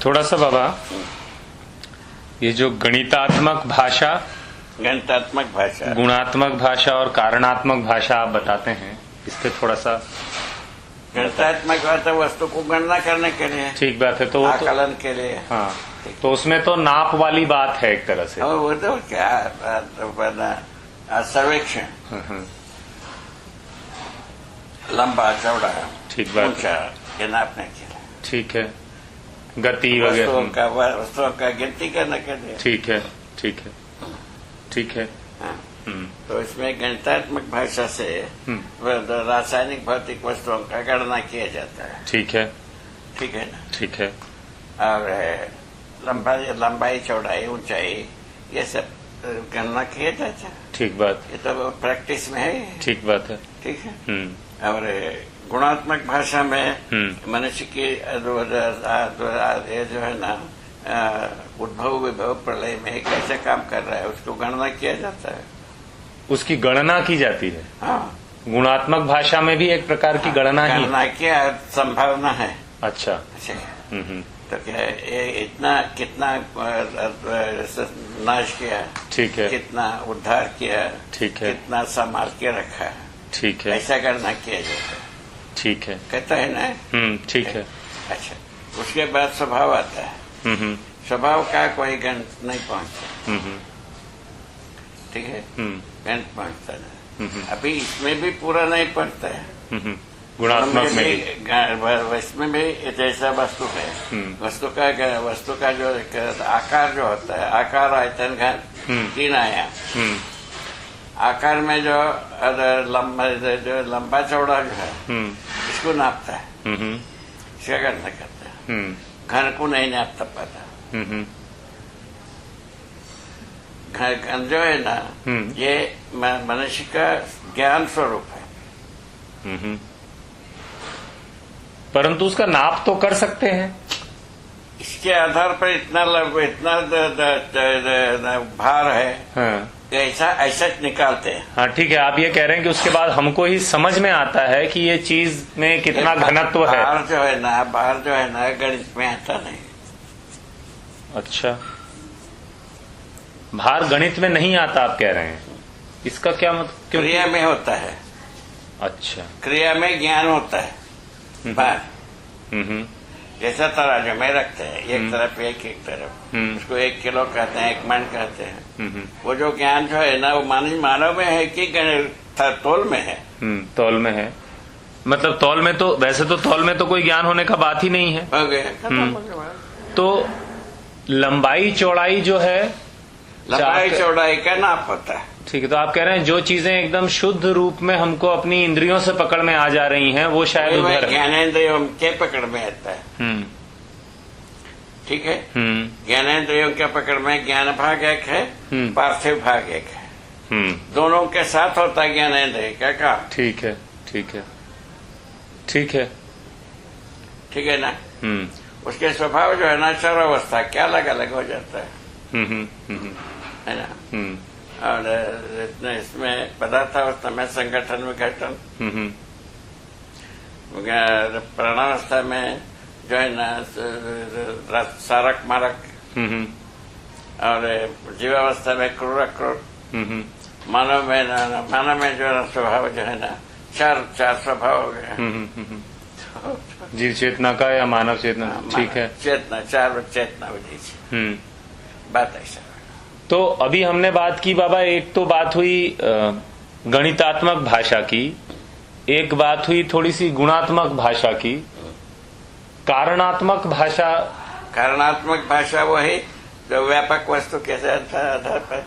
थोड़ा सा बाबा, ये जो गणितात्मक भाषा, गुणात्मक भाषा और कारणात्मक भाषा आप बताते हैं, इस पे थोड़ा सा। गणितात्मक भाषा वस्तु को गणना करने के लिए, ठीक बात है, तो आकलन के लिए। हाँ, तो उसमें तो नाप वाली बात है एक तरह से। वो तो क्या, सर्वेक्षण, लंबा चौड़ा, ठीक बात, ऊंचा, ये नापने के लिए। ठीक है, गति वगैरह, वस्तुओं का गिनती करने के लिए। ठीक है, ठीक है, ठीक है। हाँ। तो इसमें गणितात्मक भाषा से रासायनिक भौतिक वस्तुओं का गणना किया जाता है। ठीक है, ठीक है ना? ठीक है। और लंबाई चौड़ाई ऊंचाई ये सब गणना किया जाता है। ठीक बात। ये तो प्रैक्टिस में है। ठीक बात है। ठीक है। और गुणात्मक भाषा में मनुष्य की ये जो है ना, उद्भव विभव प्रलय में कैसे काम कर रहा है उसको गणना किया जाता है। उसकी गणना की जाती है। हाँ, गुणात्मक भाषा में भी एक प्रकार की गणना की संभावना है। अच्छा। तो क्या ये इतना कितना नाश किया, ठीक है, कितना उद्धार किया, ठीक है, कितना संभाल के रखा, ठीक है, ऐसा गणना किया जाता है। ठीक है, कहता है ना। ठीक है। अच्छा, उसके बाद स्वभाव आता है। स्वभाव का कोई गणित नहीं पहुंचता। ठीक है, गणित पहुंचता नहीं। अभी इसमें भी पूरा नहीं पहुंचता है। गुणात्मक में इसमें भी जैसा वस्तु है, वस्तु का जो आकार जो होता है, आकार आयतन घन तीन आयाम। आकार में जो लंबा चौड़ा जो है इसको नापता है, इसका गणना करता है। घन को नहीं नापता पाता। घन जो है ना, ये मनुष्य का ज्ञान स्वरूप है। परंतु उसका नाप तो कर सकते हैं। इसके आधार पर इतना भार है। हाँ। ऐसा निकालते हैं। हाँ, ठीक है। आप ये कह रहे हैं कि उसके बाद हमको ही समझ में आता है कि ये चीज में कितना घनत्व है। भार जो है ना गणित में आता नहीं। अच्छा, भार गणित में नहीं आता आप कह रहे हैं, इसका क्या मतलब? क्रिया में होता है। अच्छा, क्रिया में ज्ञान होता है। भार जैसा तराजू में रखते हैं, एक तरफ एक तरफ, उसको 1 किलो कहते हैं, 1 मन कहते हैं। वो जो ज्ञान जो है ना, वो मानव में है कि तौल में है? तौल में है। मतलब तौल में तो, वैसे तो तौल में तो कोई ज्ञान होने का बात ही नहीं है। हो गया। तो लंबाई चौड़ाई जो है, लंबाई चौड़ाई का नाप होता है। ठीक है, तो आप कह रहे हैं जो चीजें एकदम शुद्ध रूप में हमको अपनी इंद्रियों से पकड़ में आ जा रही हैं, वो शायद उधर ज्ञानेन्द्रियों के पकड़ में आता है। ठीक है। ज्ञानेन्द्रियों के पकड़ में ज्ञान भाग एक है, पार्थिव भाग एक है। दोनों के साथ होता है ज्ञानेन्द्रिय का काम। ठीक है, ठीक है, ठीक है, ठीक है ना। उसके स्वभाव जो है ना, चरावस्था क्या अलग अलग हो जाता है। है ना। और इसमें पदार्थावस्था में संगठन विघटन, प्राणावस्था में जो है ना सारक मारक, और जीवावस्था में क्रूरक क्रूर, मानव में जो है स्वभाव जो है ना, चार स्वभाव हो गया। जीव चेतना का या मानव चेतना? ठीक है, चेतना, चार चेतना विधि बात ऐसा। तो अभी हमने बात की बाबा, एक तो बात हुई गणितात्मक भाषा की, एक बात हुई थोड़ी सी गुणात्मक भाषा की, कारणात्मक भाषा। कारणात्मक भाषा वो है जो व्यापक वस्तु के आधार पर,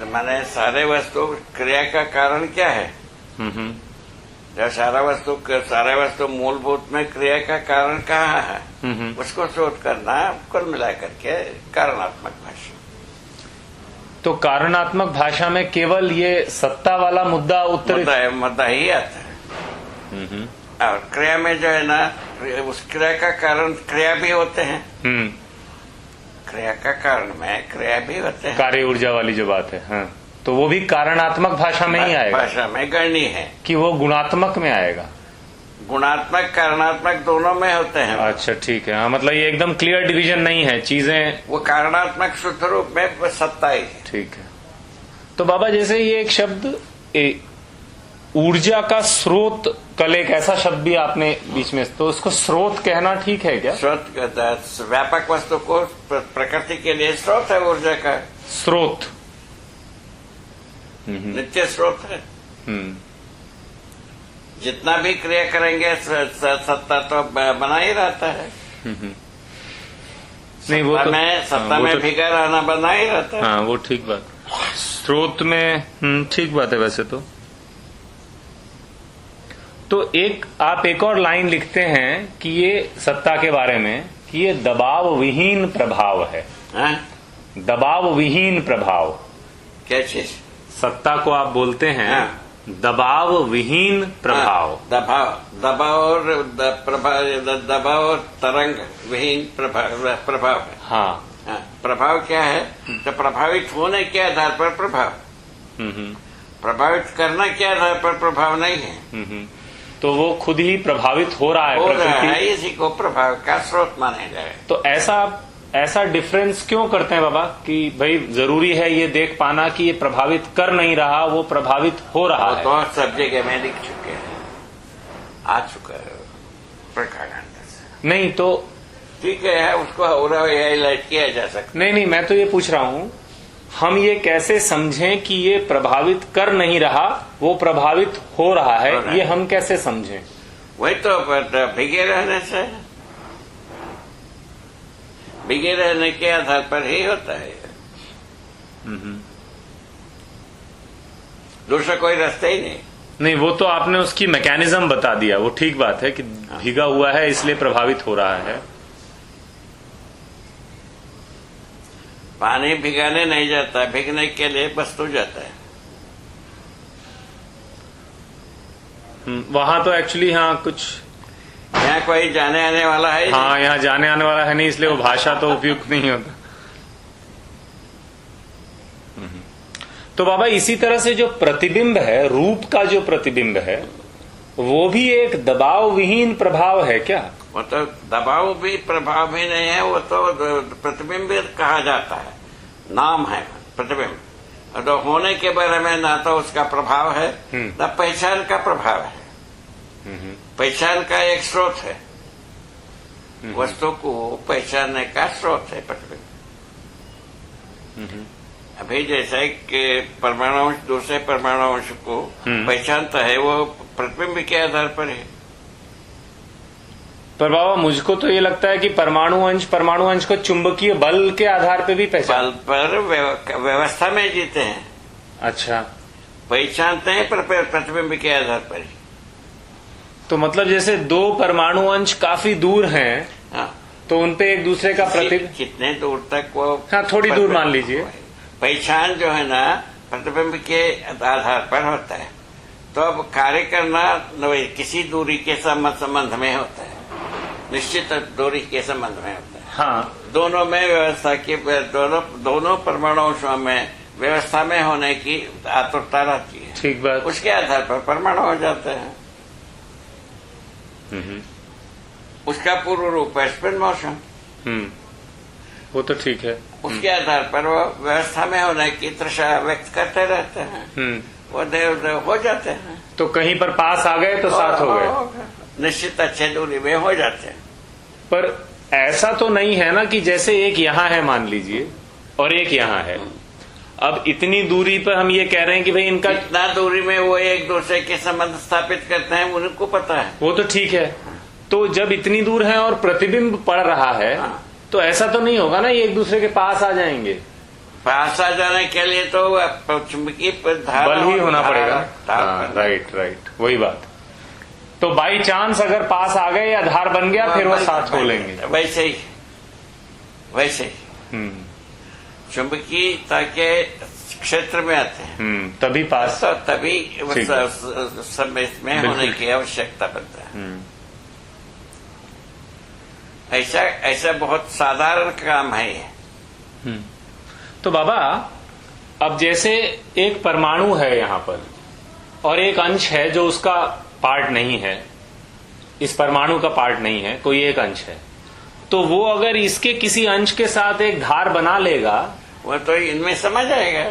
माने सारे वस्तु क्रिया का कारण क्या है। जब सारा वस्तु मूलभूत में क्रिया का कारण कहाँ है, उसको शोध करना कुल मिलाकर के कारणात्मक भाषा। तो कारणात्मक भाषा में केवल ये सत्ता वाला मुद्दा मुद्दा ही आता है। और क्रिया में जो है ना, उस क्रिया का कारण क्रिया भी होते हैं। क्रिया का कारण में क्रिया भी होते हैं, कार्य ऊर्जा वाली जो बात है। हाँ, तो वो भी कारणात्मक भाषा में ही आएगा। भाषा में गणनीय है कि वो गुणात्मक में आएगा। गुणात्मक कारणात्मक दोनों में होते हैं। अच्छा ठीक है, हाँ मतलब ये एकदम क्लियर डिवीजन नहीं है चीजें। वो कारणात्मक शुद्ध रूप में सत्ता ही है। ठीक है। तो बाबा जैसे ये एक शब्द ऊर्जा का स्रोत, कल एक ऐसा शब्द भी आपने बीच में, तो उसको स्रोत कहना ठीक है क्या? स्रोत व्यापक वस्तु को प्रकृति के लिए स्रोत है ऊर्जा का। स्रोत नित्य स्रोत है। जितना भी क्रिया करेंगे सत्ता तो बना ही रहता है। नहीं वो तो सत्ता में भीगा रहना बना ही रहता है। हाँ वो ठीक बात, स्रोत में ठीक बात है वैसे तो आप एक और लाइन लिखते हैं कि ये सत्ता के बारे में कि ये दबाव विहीन प्रभाव है। दबाव विहीन प्रभाव क्या चीज? सत्ता को आप बोलते हैं दबाव विहीन प्रभाव। दबाव और दबाव और तरंग विहीन प्रभाव है। हाँ प्रभाव क्या है? तो प्रभावित होने के आधार पर प्रभाव, प्रभावित करना के आधार पर प्रभाव नहीं है। तो वो खुद ही प्रभावित हो रहा है, इसी को प्रभाव का स्रोत माना जाए। तो ऐसा डिफरेंस क्यों करते हैं बाबा कि भाई जरूरी है ये देख पाना कि ये प्रभावित कर नहीं रहा, वो प्रभावित हो रहा है? तो सब जगह में लिख चुके हैं, आ चुका है प्रकारांतर से। नहीं तो ठीक है, उसको हाईलाइट किया जा सकता। नहीं मैं तो ये पूछ रहा हूँ, हम ये कैसे समझें कि ये प्रभावित कर नहीं रहा, वो प्रभावित हो रहा है, ये हम कैसे समझें? वही तो भीगे रहने से, भीगे रहने के आधार पर ही होता है। दूसरा कोई रास्ता ही नहीं। वो तो आपने उसकी मैकेनिज्म बता दिया, वो ठीक बात है कि भीगा हुआ है इसलिए प्रभावित हो रहा है। पानी भिगाने नहीं जाता, भीगने के लिए वस्तु जाता है। वहां तो एक्चुअली कुछ यहाँ कोई जाने आने वाला है। हाँ यहाँ जाने आने वाला है नहीं, इसलिए वो भाषा तो उपयुक्त नहीं होता। तो बाबा इसी तरह से जो प्रतिबिंब है, रूप का जो प्रतिबिंब है, वो भी एक दबाव विहीन प्रभाव है क्या? वो तो दबाव भी प्रभाव भी नहीं है, वो तो प्रतिबिंब कहा जाता है, नाम है प्रतिबिंब। तो होने के बारे में ना तो उसका प्रभाव है ना पहचान का प्रभाव है। पहचान का एक स्रोत है, वस्तु को पहचानने का स्रोत है प्रतिबिंब। अभी जैसे कि परमाणु दूसरे परमाणु को पहचानता है, वो प्रतिबिंब के आधार पर है। पर बाबा मुझको तो ये लगता है कि परमाणु अंश को चुंबकीय बल के आधार पे भी पहचान, बल पर व्यवस्था में जीते हैं। अच्छा, पहचानते हैं पर प्रतिबिंब के आधार पर ही। तो मतलब जैसे दो परमाणु अंश काफी दूर हैं, तो उनपे एक दूसरे का प्रतिबिंब कितने दूर तक वो, थोड़ी दूर मान लीजिए। पहचान जो है ना प्रतिबिंब के आधार पर होता है। तो अब कार्य करना किसी दूरी के संबंध में होता है, निश्चित दूरी के संबंध में होता है। हाँ, दोनों में व्यवस्था की, दोनों परमाणुओं में व्यवस्था में होने की आतुरता रहती है। ठीक बात। उसके आधार पर परमाणु हो जाते हैं। उसका पूर्व रूप है स्पिन मोशन। वो तो ठीक है। उसके आधार पर वो व्यवस्था में होने की तृषा व्यक्त करते रहते हैं। वो देव हो जाते हैं। तो कहीं पर पास आ गए तो साथ हो गए, निश्चित अच्छे दूरी में हो जाते हैं। पर ऐसा तो नहीं है ना कि जैसे एक यहाँ है मान लीजिए और एक यहाँ है, अब इतनी दूरी पर हम ये कह रहे हैं कि भाई इनका इतना दूरी में वो एक दूसरे के संबंध स्थापित करते हैं, उनको पता है। वो तो ठीक है। तो जब इतनी दूर है और प्रतिबिंब पड़ रहा है, तो ऐसा तो नहीं होगा ना ये एक दूसरे के पास आ जाएंगे। पास आ जाने के लिए तो चुंबकीय बल ही होना पड़ेगा। राइट, वही बात। तो बाई चांस अगर पास आ गए या धार बन गया, फिर वो साथ हो लेंगे। वैसे ही चुंबकीयता के क्षेत्र में आते हैं, तभी पास, तो तभी समय में होने की आवश्यकता बनता है। ऐसा बहुत साधारण काम है ये। तो बाबा अब जैसे एक परमाणु है यहाँ पर और एक अंश है जो उसका पार्ट नहीं है, इस परमाणु का पार्ट नहीं है, कोई एक अंश है, तो वो अगर इसके किसी अंश के साथ एक धार बना लेगा, वो तो इनमें समा जाएगा।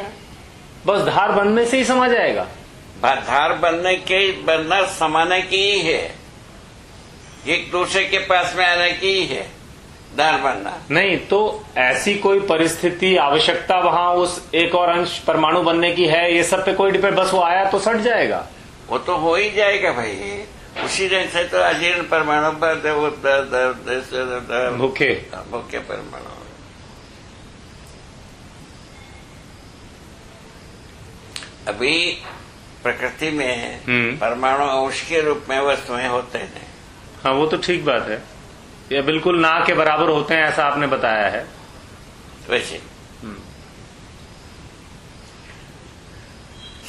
बस धार बनने से ही समा जाएगा। धार बनना समाने की ही है, एक दूसरे के पास में आने की ही है धार बनना। नहीं तो ऐसी कोई परिस्थिति आवश्यकता वहां उस एक और अंश परमाणु बनने की है, ये सब पे कोई डिपेंड, बस वो आया तो सट जाएगा। वो तो हो ही जाएगा भाई, उसी ढंग से तो अजीर्ण परमाणु पर भूखे परमाणु। अभी प्रकृति में परमाणु अंश के रूप में वस्तुएं होते हैं। हाँ वो तो ठीक बात है, ये बिल्कुल ना के बराबर होते हैं ऐसा आपने बताया है। वैसे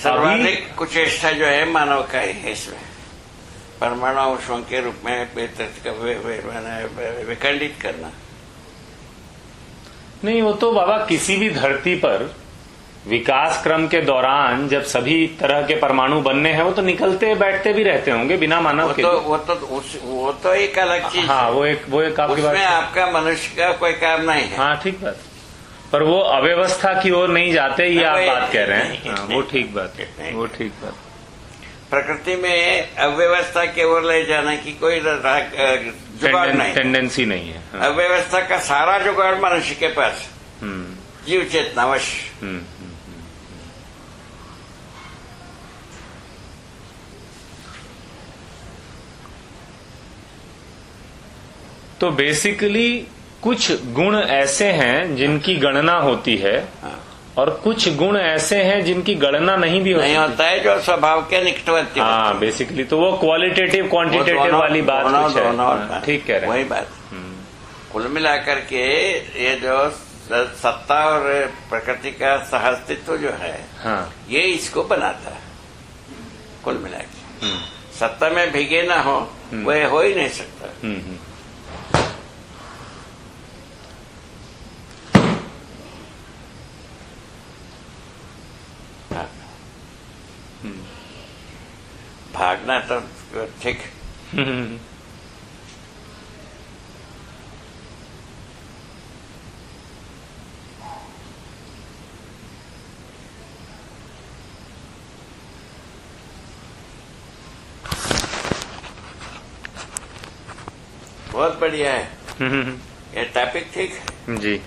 सर्वाधिक कुचेष्टा जो है मानव का ही है, इसमें परमाणु अंशों के रूप में विखंडित करना। नहीं वो तो बाबा किसी भी धरती पर विकास क्रम के दौरान जब सभी तरह के परमाणु बनने हैं, वो तो निकलते बैठते भी रहते होंगे बिना मानव के। वो तो एक अलग चीज। हाँ वो एक आपकी बात, उसमें आपका मनुष्य का कोई काम नहीं है। हाँ ठीक बात, पर वो अव्यवस्था की ओर नहीं जाते, ये आप बात कह रहे हैं। हाँ, वो ठीक बात है, वो ठीक बात। प्रकृति में अव्यवस्था की ओर ले जाने की कोई जुगाड़ नहीं, टेंडेंसी नहीं है। हाँ। अव्यवस्था का सारा जुगाड़ मनुष्य के पास, जीव चेतनावश। तो बेसिकली कुछ गुण ऐसे हैं जिनकी गणना होती है, और कुछ गुण ऐसे हैं जिनकी गणना नहीं भी होता है, जो स्वभाव के निकटवर्ती। हाँ बेसिकली तो वो क्वालिटेटिव क्वांटिटेटिव वाली बात कुछ है। ठीक कह रहे हैं, वही बात। कुल मिलाकर के ये जो सत्ता और प्रकृति का सहअस्तित्व जो है, हाँ, ये इसको बनाता है। कुल मिला के सत्ता में भीगे ना हो वह हो ही नहीं सकता। भागना तो ठीक। बहुत बढ़िया है ये टॉपिक, ठीक है जी।